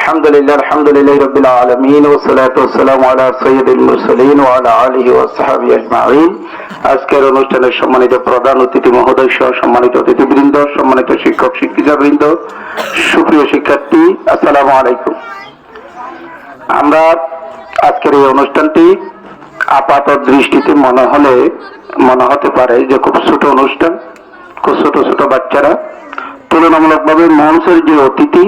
আলহামদুলিল্লাহ রাব্বিল আলামিন ওয়া সালাতু ওয়াসসালামু আলা সাইয়্যিদিল মুরসালিন ওয়া আলা আলিহি ওয়া সাহবিহি আজমাইন। আজকের অনুষ্ঠানের সম্মানিত প্রধান অতিথি মহোদয় সহ সম্মানিত অতিথিবৃন্দ, সম্মানিত শিক্ষক শিক্ষিকাবৃন্দ, সুপ্রিয় শিক্ষার্থী, আসসালামু আলাইকুম। আমরা আজকের এই অনুষ্ঠানটি আপাত দৃষ্টিতে মনে হতে পারে যে খুব ছোট অনুষ্ঠান, খুব ছোট ছোট বাচ্চারা, তুলনামূলকভাবে মঞ্চের যে অতিথি,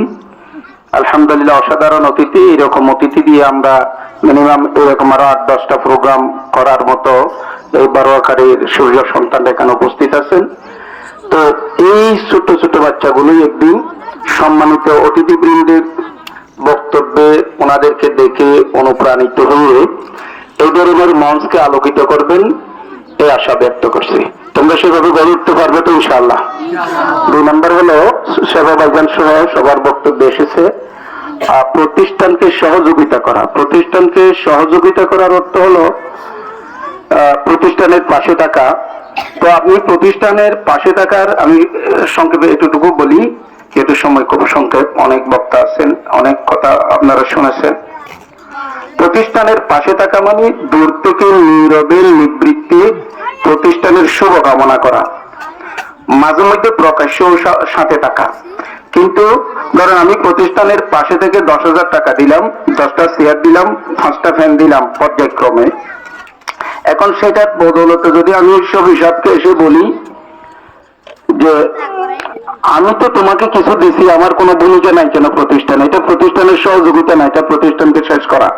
আলহামদুলিল্লাহ অসাধারণ অতিথি, এরকম অতিথি দিয়ে আমরা মিনিমাম এরকম আরো 8-10টা প্রোগ্রাম করার মতো এই বারোয়াখালীর সূর্য সন্তান এখানে উপস্থিত আছেন। তো এই ছোট ছোট বাচ্চাগুলোই একদিন সম্মানিত অতিথিবৃন্দের বক্তব্যে ওনাদেরকে দেখে অনুপ্রাণিত হয়ে এই ধরনের মঞ্চকে আলোকিত করবেন এই আশা ব্যক্ত করছি। তোমরা সেভাবে গড়ে উঠতে পারবে তো ইনশাআল্লাহ। 2 নম্বর হলো সেবা ভাইজান সহ সবার বক্তব্য এসেছে প্রতিষ্ঠানকে সহযোগিতা করা। প্রতিষ্ঠানকে সহযোগিতা করার অর্থ হলো প্রতিষ্ঠানের পাশে থাকা। তো আপনি প্রতিষ্ঠানের পাশে থাকার, আমি সংক্ষেপে এতটুকু বলি, যেহেতু সময় খুব সংক্ষেপ, অনেক বক্তা আছেন, অনেক কথা আপনারা শুনেছেন। প্রতিষ্ঠানের পাশে থাকা মানে দূর থেকে নীরবে নিবৃত্তি প্রতিষ্ঠানের শুভকামনা করা, মাঝে মধ্যে প্রকাশ্য সাথে থাকা। কিন্তু ধরেন আমি প্রতিষ্ঠানের পাশে থেকে 10,000 টাকা দিলাম, 10টা চেয়ার দিলাম, 5টা ফ্যান দিলাম পর্যায়ক্রমে। এখন সেটার বদৌলতে যদি আমি সব হিসাবকে এসে বলি যে আমি তো তোমাকে কিছু দিছি, আমার কোনো ভূমিকা নাই কেন প্রতিষ্ঠানে? এটা প্রতিষ্ঠানের সহযোগিতা না, এটা প্রতিষ্ঠানকে শেষ করা।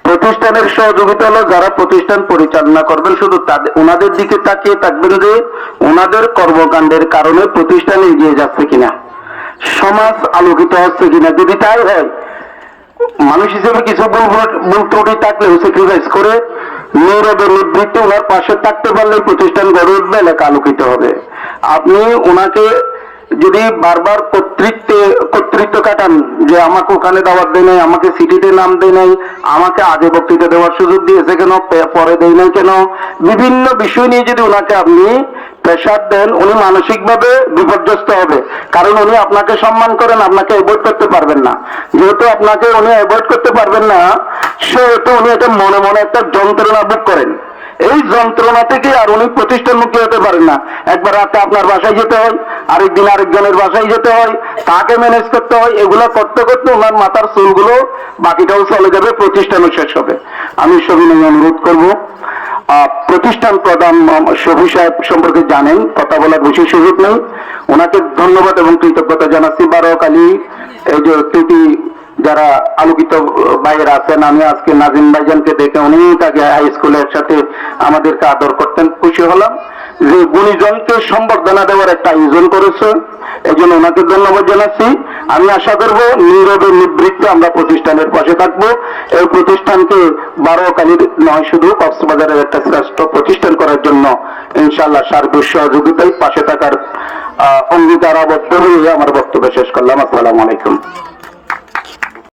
প্রতিষ্ঠানের সহযোগিতা হলো যারা প্রতিষ্ঠান পরিচালনা করবেন শুধু ওনাদের দিকে তাকিয়ে থাকবেন যে ওনাদের কর্মকাণ্ডের কারণে প্রতিষ্ঠান এগিয়ে যাচ্ছে কিনা, সমাজ আলোকিত হচ্ছে কিনা। যদি তাই হয়, মানুষ হিসেবে কিছু ভুল ত্রুটি থাকলেও স্যাক্রিফাইস করে নীরবে নিবৃত্তি ওনার পাশে থাকতে পারলে প্রতিষ্ঠান গড়ে উঠবে, এলাকা আলোকিত হবে। আপনি ওনাকে যদি বারবার কর্তৃত্ব কাটান যে আমাকে ওখানে দাওয়াত দেয় নাই, আমাকে সিটিতে নাম দেয় নাই, আমাকে আগে বক্তৃতা দেওয়ার সুযোগ দিয়েছে কেন, পরে দেয় নাই কেন, বিভিন্ন বিষয় নিয়ে যদি ওনাকে আপনি প্রেশার দেন, উনি মানসিকভাবে বিপর্যস্ত হবে। কারণ উনি আপনাকে সম্মান করেন, আপনাকে অ্যাভয়েড করতে পারবেন না। যেহেতু আপনাকে উনি অ্যাভয়েড করতে পারবেন না, সেহেতু উনি এটা মনে মনে একটা যন্ত্রণা ভোগ করেন। এই যন্ত্রণা থেকে আর উনি প্রতিষ্ঠানমুখী হতে পারেন না। একবার রাতে আপনার বাসায় যেতে হয়, আরেকদিন আরেকজনের বাসায় যেতে হয়, তাকে ম্যানেজ করতে হয়। এগুলো করতে করতে ওনার মাথার চুলগুলো বাকিটাও চলে যাবে, প্রতিষ্ঠানও শেষ হবে। আমি সবিনয় অনুরোধ করব, প্রতিষ্ঠান প্রধান শফি সাহেব সম্পর্কে জানেন, কথা বলার বিশেষ সুযোগ নেই। ওনাকে ধন্যবাদ এবং কৃতজ্ঞতা জানাচ্ছি। বারোয়াখালী এই যে কৃতি যারা আলোকিত ভাইয়েরা আছেন, আমি আজকে নাজিম ভাইজানকে দেখে অনেক আগে হাই স্কুলে একসাথে আমাদেরকে আদর করতেন, খুশি হলাম যে গুণীজনকে সম্বর্ধনা দেওয়ার একটা আয়োজন করেছে, এই জন্য ওনাকে ধন্যবাদ জানাচ্ছি। আমি আশা করব নীরবে নিবৃত্তে আমরা প্রতিষ্ঠানের পাশে থাকবো। এই প্রতিষ্ঠানকে বারোয়াখালীর নয়, শুধু কক্সবাজারের একটা শ্রেষ্ঠ প্রতিষ্ঠান করার জন্য ইনশাআল্লাহ সার্বিক সহযোগিতায় পাশে থাকার অঙ্গীকারাবদ্ধ হয়ে আমার বক্তব্য শেষ করলাম। আসসালামু আলাইকুম।